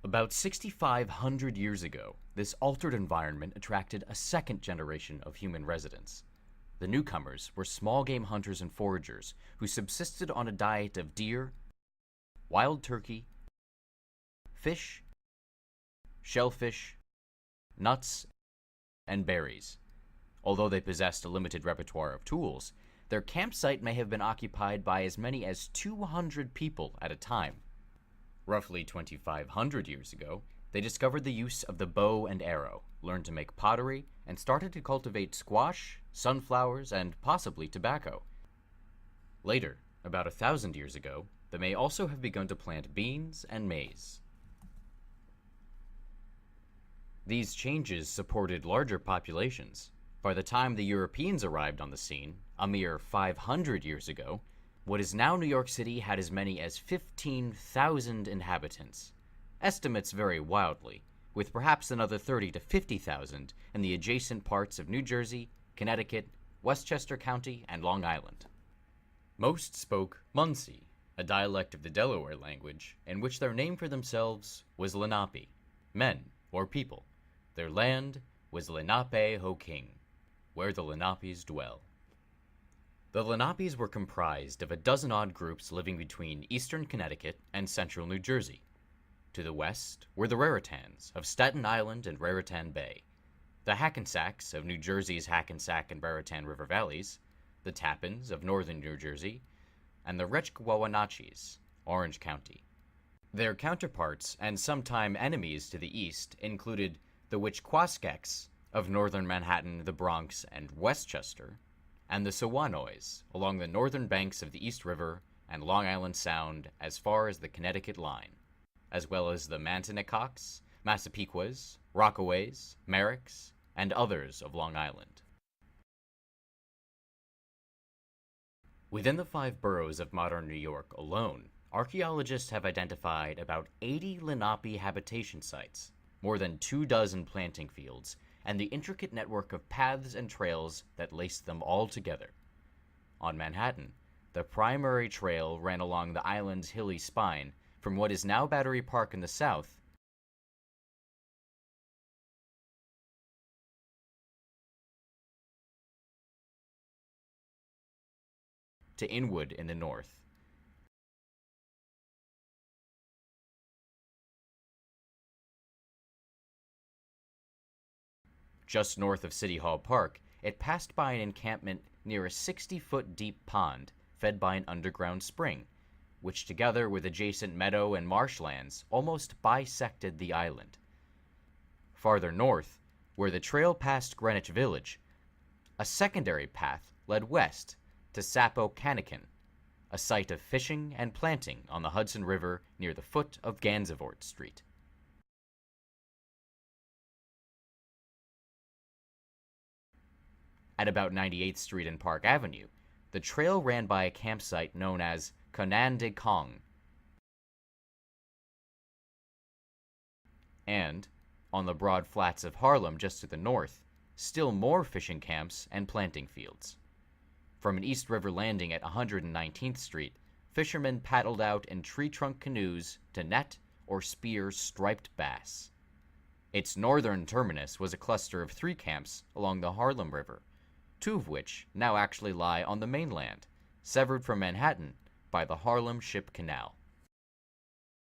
About 6,500 years ago, this altered environment attracted a second generation of human residents. The newcomers were small game hunters and foragers who subsisted on a diet of deer, wild turkey, fish, shellfish, nuts, and berries. Although they possessed a limited repertoire of tools, their campsite may have been occupied by as many as 200 people at a time. Roughly 2,500 years ago, they discovered the use of the bow and arrow, learned to make pottery, and started to cultivate squash, sunflowers, and possibly tobacco. Later, about 1,000 years ago, they may also have begun to plant beans and maize. These changes supported larger populations. By the time the Europeans arrived on the scene, a mere 500 years ago, what is now New York City had as many as 15,000 inhabitants. Estimates vary wildly, with perhaps another 30 to 50,000 in the adjacent parts of New Jersey, Connecticut, Westchester County, and Long Island. Most spoke Munsee, a dialect of the Delaware language, in which their name for themselves was Lenape, men or people. Their land was Lenape-ho-King, where the Lenapes dwell. The Lenapes were comprised of a dozen-odd groups living between eastern Connecticut and central New Jersey. To the west were the Raritans of Staten Island and Raritan Bay, the Hackensacks of New Jersey's Hackensack and Raritan River valleys, the Tappans of northern New Jersey, and the Rechquawanachis, Orange County. Their counterparts and sometime enemies to the east included the Witchquaskeks of northern Manhattan, the Bronx, and Westchester, and the Sawanois along the northern banks of the East River and Long Island Sound as far as the Connecticut line, as well as the Mantinecoks, Massapequas, Rockaways, Merricks, and others of Long Island. Within the 5 boroughs of modern New York alone, archaeologists have identified about 80 Lenape habitation sites, more than 24 planting fields, and the intricate network of paths and trails that laced them all together. On Manhattan, the primary trail ran along the island's hilly spine from what is now Battery Park in the south to Inwood in the north. Just north of City Hall Park, it passed by an encampment near a 60-foot deep pond fed by an underground spring, which together with adjacent meadow and marshlands almost bisected the island. Farther north, where the trail passed Greenwich Village, a secondary path led west to Sappoquannock, a site of fishing and planting on the Hudson River near the foot of Gansevoort Street. At about 98th Street and Park Avenue, the trail ran by a campsite known as Conan de Kong. And, on the broad flats of Harlem just to the north, still more fishing camps and planting fields. From an East River landing at 119th Street, fishermen paddled out in tree-trunk canoes to net or spear striped bass. Its northern terminus was a cluster of 3 camps along the Harlem River, 2 of which now actually lie on the mainland, severed from Manhattan by the Harlem Ship Canal.